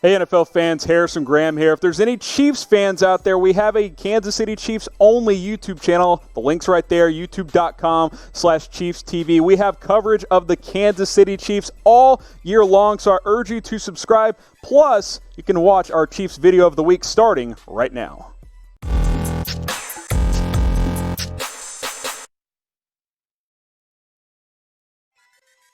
Hey, NFL fans, Harrison Graham here. If there's any Chiefs fans out there, we have a Kansas City Chiefs-only YouTube channel. The link's right there, youtube.com/ChiefsTV. We have coverage of the Kansas City Chiefs all year long, so I urge you to subscribe. Plus, you can watch our Chiefs video of the week starting right now.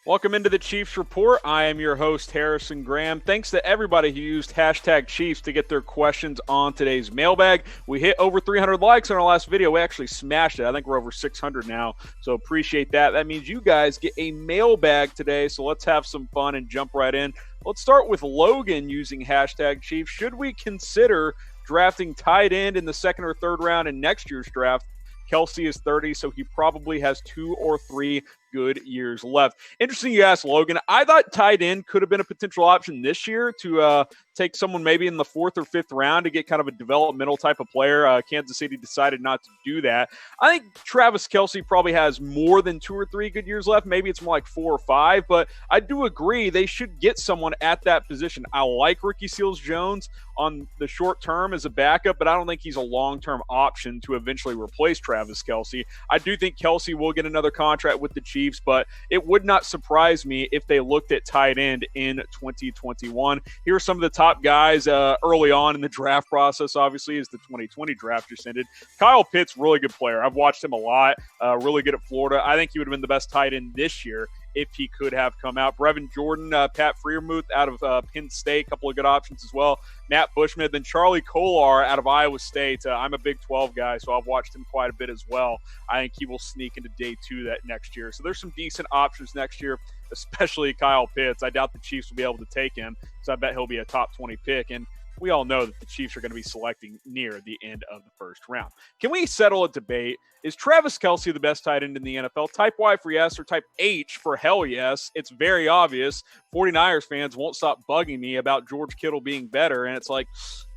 Welcome into the Chiefs Report. I am your host, Harrison Graham. Thanks to everybody who used hashtag Chiefs to get their questions on today's mailbag. We hit over 300 likes on our last video. We actually smashed it. I think we're over 600 now, so appreciate that. That means you guys get a mailbag today, so let's have some fun and jump right in. Let's start with Logan using hashtag Chiefs. Should we consider drafting tight end in the second or third round in next year's draft? Kelce is 30, so he probably has 2 or 3 good years left. Interesting you asked, Logan. I thought tight end could have been a potential option this year to take someone maybe in the 4th or 5th round to get kind of a developmental type of player. Kansas City decided not to do that. I think Travis Kelce probably has more than 2 or 3 good years left. Maybe it's more like 4 or 5, but I do agree they should get someone at that position. I like Ricky Seals-Jones on the short term as a backup, but I don't think he's a long-term option to eventually replace Travis Kelce. I do think Kelce will get another contract with the Chiefs, but it would not surprise me if they looked at tight end in 2021. Here are some of the top guys early on in the draft process, obviously, as the 2020 draft just ended. Kyle Pitts, really good player. I've watched him a lot, really good at Florida. I think he would have been the best tight end this year if he could have come out. Brevin Jordan, Pat Freiermuth out of Penn State, a couple of good options as well. Matt Bushman, then Charlie Kolar out of Iowa State. I'm a Big 12 guy, so I've watched him quite a bit as well. I think he will sneak into day 2 that next year. So there's some decent options next year, especially Kyle Pitts. I doubt the Chiefs will be able to take him, so I bet he'll be a top 20 pick. And we all know that the Chiefs are going to be selecting near the end of the first round. Can we settle a debate? Is Travis Kelce the best tight end in the NFL? Type Y for yes or type H for hell yes. It's very obvious. 49ers fans won't stop bugging me about George Kittle being better, and it's like,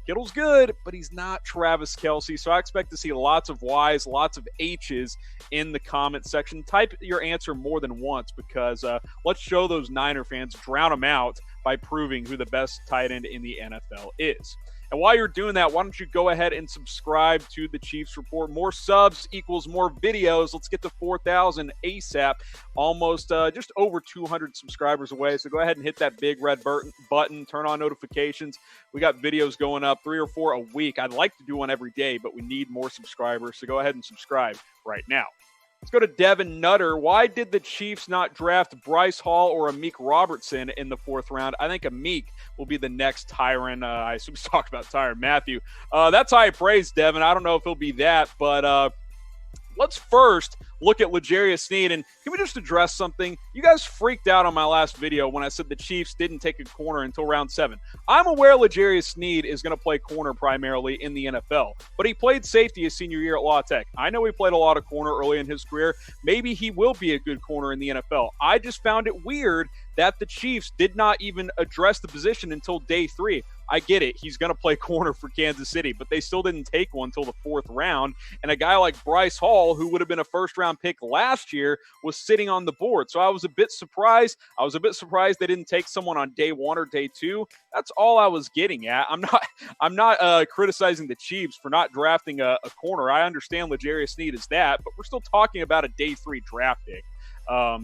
Kittle's good, but he's not Travis Kelce. So I expect to see lots of Y's, lots of H's in the comment section. Type your answer more than once because let's show those Niner fans, drown them out by proving who the best tight end in the NFL is. And while you're doing that, why don't you go ahead and subscribe to the Chiefs Report. More subs equals more videos. Let's get to 4,000 ASAP. Almost just over 200 subscribers away. So go ahead and hit that big red button. Turn on notifications. We got videos going up 3 or 4 a week. I'd like to do one every day, but we need more subscribers. So go ahead and subscribe right now. Let's go to Devin Nutter. Why did the Chiefs not draft Bryce Hall or a Meek Robertson in the 4th round? I think a Meek will be the next Tyrann. I assume he's talking about Tyrann Mathieu. That's high praise, Devin. I don't know if he'll be that, but let's first look at L'Jarius Sneed. And can we just address something? You guys freaked out on my last video when I said the Chiefs didn't take a corner until round 7. I'm aware L'Jarius Sneed is going to play corner primarily in the NFL, but he played safety his senior year at La Tech. I know he played a lot of corner early in his career. Maybe he will be a good corner in the NFL. I just found it weird that the Chiefs did not even address the position until day 3. I get it. He's going to play corner for Kansas City, but they still didn't take one until the 4th round. And a guy like Bryce Hall, who would have been a first-round pick last year, was sitting on the board. So I was a bit surprised. They didn't take someone on day 1 or day 2. That's all I was getting at. I'm not criticizing the Chiefs for not drafting a corner. I understand L'Jarius Sneed is that, but we're still talking about a day 3 draft pick.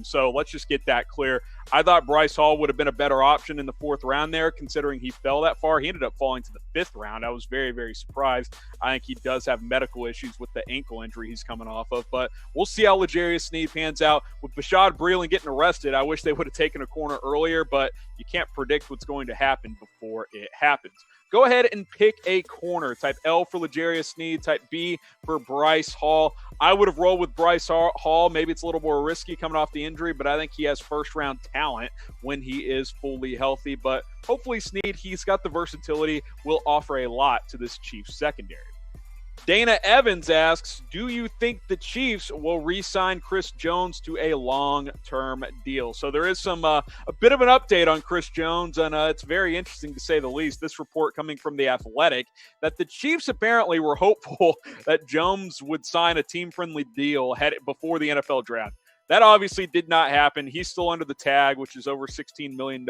So let's just get that clear. I thought Bryce Hall would have been a better option in the 4th round there, considering he fell that far. He ended up falling to the 5th round. I was very, very surprised. I think he does have medical issues with the ankle injury he's coming off of, but we'll see how L'Jarius Sneed pans out. With Bashaud Breeland getting arrested, I wish they would have taken a corner earlier, but you can't predict what's going to happen before it happens. Go ahead and pick a corner. Type L for L'Jarius Sneed. Type B for Bryce Hall. I would have rolled with Bryce Hall. Maybe it's a little more risky coming off the injury, but I think he has first-round talent when he is fully healthy. But hopefully Sneed, he's got the versatility, will offer a lot to this Chiefs secondary. Dana Evans asks, do you think the Chiefs will re-sign Chris Jones to a long-term deal? So there is a bit of an update on Chris Jones, and it's very interesting to say the least. This report coming from The Athletic, that the Chiefs apparently were hopeful that Jones would sign a team-friendly deal before the NFL draft. That obviously did not happen. He's still under the tag, which is over $16 million.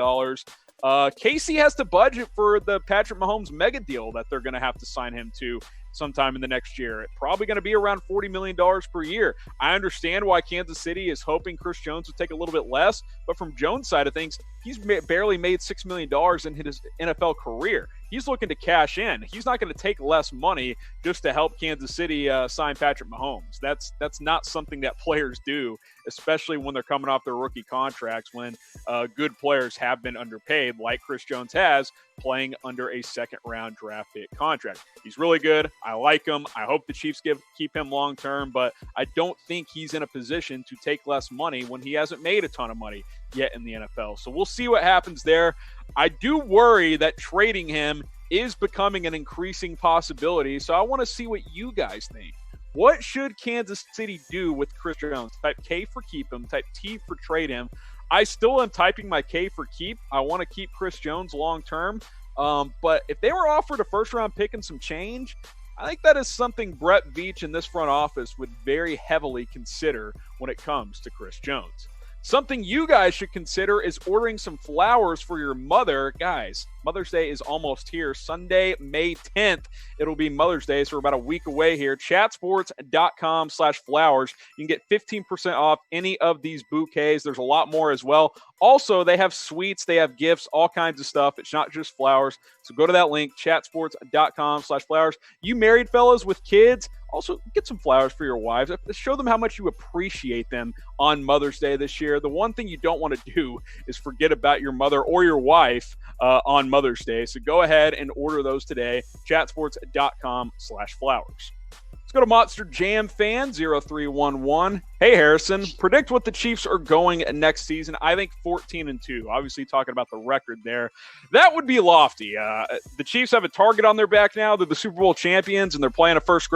Casey has to budget for the Patrick Mahomes mega deal that they're going to have to sign him to sometime in the next year. It's probably going to be around $40 million per year. I understand why Kansas City is hoping Chris Jones would take a little bit less, but from Jones' side of things, he's barely made $6 million in his NFL career. He's looking to cash in. He's not going to take less money just to help Kansas City sign Patrick Mahomes. That's not something that players do, especially when they're coming off their rookie contracts, when good players have been underpaid, like Chris Jones has, playing under a second-round draft pick contract. He's really good. I like him. I hope the Chiefs keep him long-term, but I don't think he's in a position to take less money when he hasn't made a ton of money yet in the NFL. So we'll see what happens there. I do worry that trading him is becoming an increasing possibility, so I want to see what you guys think. What should Kansas City do with Chris Jones? Type K for keep him, type T for trade him. I still am typing my K for keep. I want to keep Chris Jones long-term, but if they were offered a first-round pick and some change, I think that is something Brett Veach and this front office would very heavily consider when it comes to Chris Jones. Something you guys should consider is ordering some flowers for your mother. Guys, Mother's Day is almost here. Sunday, May 10th, it'll be Mother's Day, so we're about a week away here. Chatsports.com/flowers. You can get 15% off any of these bouquets. There's a lot more as well. Also, they have sweets, they have gifts, all kinds of stuff. It's not just flowers. So go to that link, chatsports.com/flowers. You married fellas with kids, also get some flowers for your wives. Show them how much you appreciate them on Mother's Day this year. The one thing you don't want to do is forget about your mother or your wife on Mother's Day. So go ahead and order those today, chatsports.com/flowers. Let's go to Monster Jam fan 0311. Hey Harrison, predict what the Chiefs are going next season. I think 14-2. Obviously talking about the record there. That would be lofty. The Chiefs have a target on their back now. They're the Super Bowl champions and they're playing a first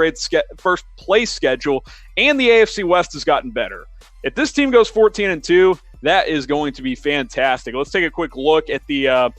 place schedule, and the AFC West has gotten better. If this team goes 14-2, that is going to be fantastic. Let's take a quick look at the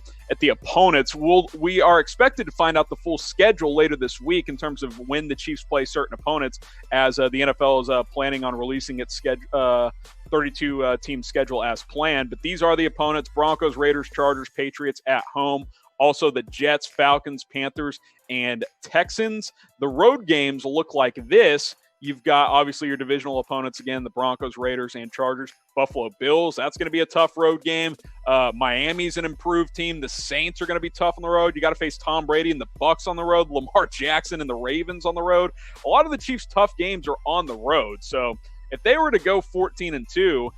opponents. We are expected to find out the full schedule later this week in terms of when the Chiefs play certain opponents, as the NFL is planning on releasing its 32-team schedule as planned. But these are the opponents: Broncos, Raiders, Chargers, Patriots at home. Also the Jets, Falcons, Panthers, and Texans. The road games look like this. You've got, obviously, your divisional opponents again, the Broncos, Raiders, and Chargers. Buffalo Bills, that's going to be a tough road game. Miami's an improved team. The Saints are going to be tough on the road. You got to face Tom Brady and the Bucs on the road, Lamar Jackson and the Ravens on the road. A lot of the Chiefs' tough games are on the road. So if they were to go 14-2,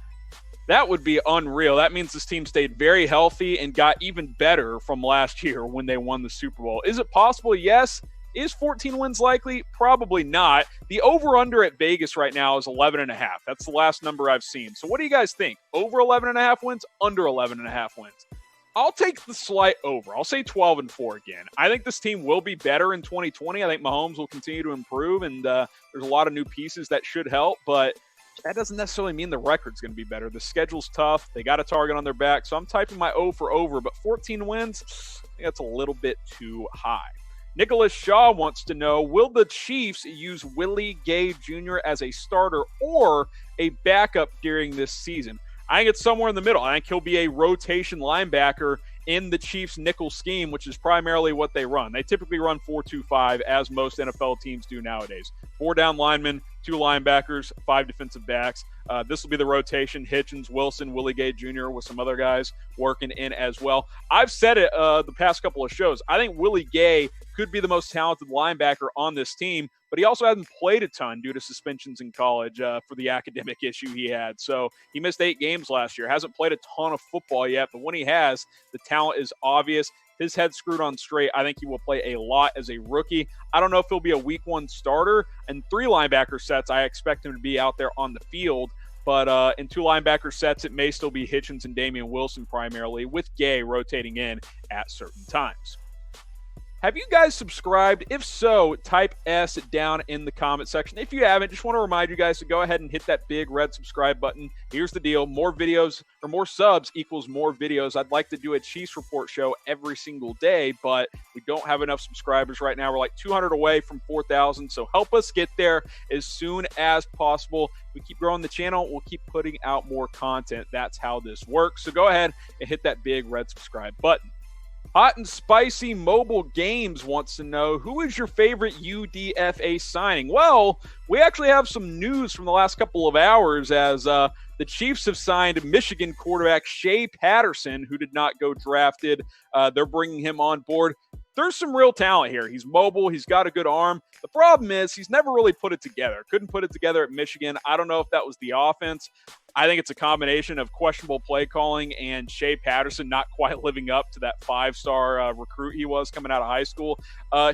that would be unreal. That means this team stayed very healthy and got even better from last year when they won the Super Bowl. Is it possible? Yes. Is 14 wins likely? Probably not. The over-under at Vegas right now is 11.5. That's the last number I've seen. So what do you guys think? Over 11.5 wins? Under 11.5 wins? I'll take the slight over. I'll say 12-4 again. I think this team will be better in 2020. I think Mahomes will continue to improve, and there's a lot of new pieces that should help, but that doesn't necessarily mean the record's going to be better. The schedule's tough. They got a target on their back, so I'm typing my O for over, but 14 wins, I think that's a little bit too high. Nicholas Shaw wants to know, will the Chiefs use Willie Gay Jr. as a starter or a backup during this season? I think it's somewhere in the middle. I think he'll be a rotation linebacker in the Chiefs' nickel scheme, which is primarily what they run. They typically run 4-2-5, as most NFL teams do nowadays. 4 down linemen, 2 linebackers, 5 defensive backs. This will be the rotation: Hitchens, Wilson, Willie Gay Jr. with some other guys working in as well. I've said it the past couple of shows. I think Willie Gay could be the most talented linebacker on this team, but he also hasn't played a ton due to suspensions in college for the academic issue he had. So he missed 8 games last year, hasn't played a ton of football yet, but when he has, the talent is obvious. His head screwed on straight. I think he will play a lot as a rookie. I don't know if he'll be a week 1 starter. And 3 linebacker sets, I expect him to be out there on the field. But in 2 linebacker sets, it may still be Hitchens and Damian Wilson primarily, with Gay rotating in at certain times. Have you guys subscribed? If so, type S down in the comment section. If you haven't, just want to remind you guys to go ahead and hit that big red subscribe button. Here's the deal. More videos or more subs equals more videos. I'd like to do a Chiefs Report show every single day, but we don't have enough subscribers right now. We're like 200 away from 4,000, so help us get there as soon as possible. We keep growing the channel. We'll keep putting out more content. That's how this works. So go ahead and hit that big red subscribe button. Hot and Spicy Mobile Games wants to know, who is your favorite UDFA signing? Well, we actually have some news from the last couple of hours as the Chiefs have signed Michigan quarterback Shea Patterson, who did not go drafted. They're bringing him on board. There's some real talent here. He's mobile. He's got a good arm. The problem is he's never really put it together. Couldn't put it together at Michigan. I don't know if that was the offense. I think it's a combination of questionable play calling and Shea Patterson not quite living up to that five-star recruit he was coming out of high school.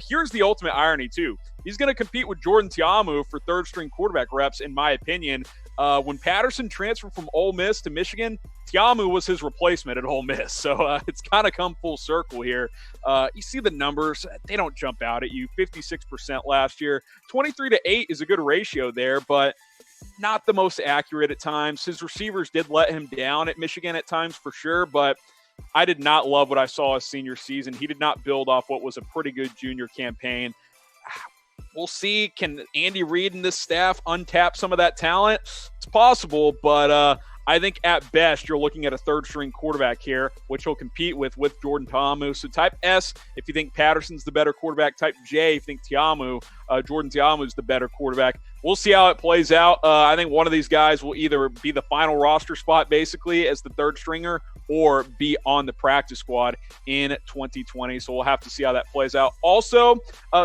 Here's the ultimate irony, too. He's going to compete with Jordan Ta'amu for third-string quarterback reps, in my opinion. When Patterson transferred from Ole Miss to Michigan, Ta'amu was his replacement at Ole Miss. So it's kind of come full circle here. You see the numbers. They don't jump out at you. 56% last year. 23-8 is a good ratio there, but not the most accurate at times. His receivers did let him down at Michigan at times for sure, but I did not love what I saw his senior season. He did not build off what was a pretty good junior campaign. We'll see. Can Andy Reid and this staff untap some of that talent? It's possible, but I think at best you're looking at a third-string quarterback here, which he'll compete with Jordan Ta'amu. So type S if you think Patterson's the better quarterback. Type J if you think Jordan Ta'amu is the better quarterback. We'll see how it plays out. I think one of these guys will either be the final roster spot, basically, as the third stringer, or be on the practice squad in 2020. So we'll have to see how that plays out. Also,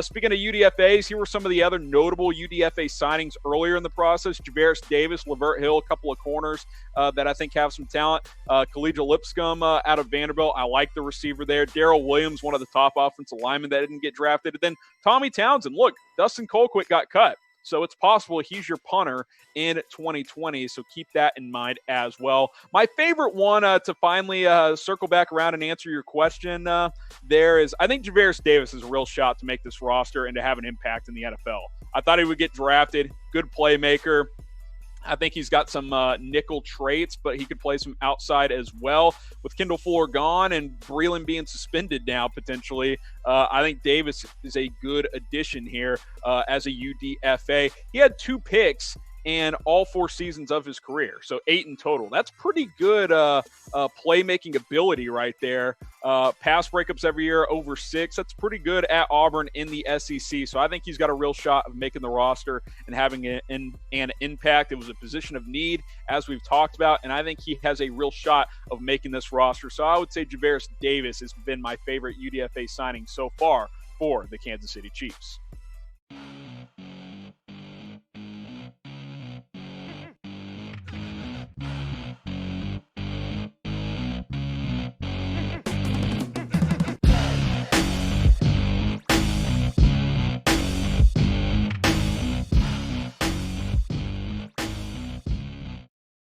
speaking of UDFAs, here were some of the other notable UDFA signings earlier in the process. Javaris Davis, Lavert Hill, a couple of corners that I think have some talent. Khalija Lipscomb out of Vanderbilt. I like the receiver there. Darrell Williams, one of the top offensive linemen that didn't get drafted. And then Tommy Townsend. Look, Dustin Colquitt got cut. So it's possible he's your punter in 2020. So keep that in mind as well. My favorite one to finally circle back around and answer your question there is, I think Javaris Davis is a real shot to make this roster and to have an impact in the NFL. I thought he would get drafted. Good playmaker. I think he's got some nickel traits, but he could play some outside as well. With Kendall Fuller gone and Breeland being suspended now potentially, I think Davis is a good addition here as a UDFA. He had 2 picks in all 4 seasons of his career, so 8 in total. That's pretty good playmaking ability right there. Pass breakups every year over 6. That's pretty good at Auburn in the SEC. So I think he's got a real shot of making the roster and having an impact. It was a position of need, as we've talked about, and I think he has a real shot of making this roster. So I would say Javaris Davis has been my favorite UDFA signing so far for the Kansas City Chiefs.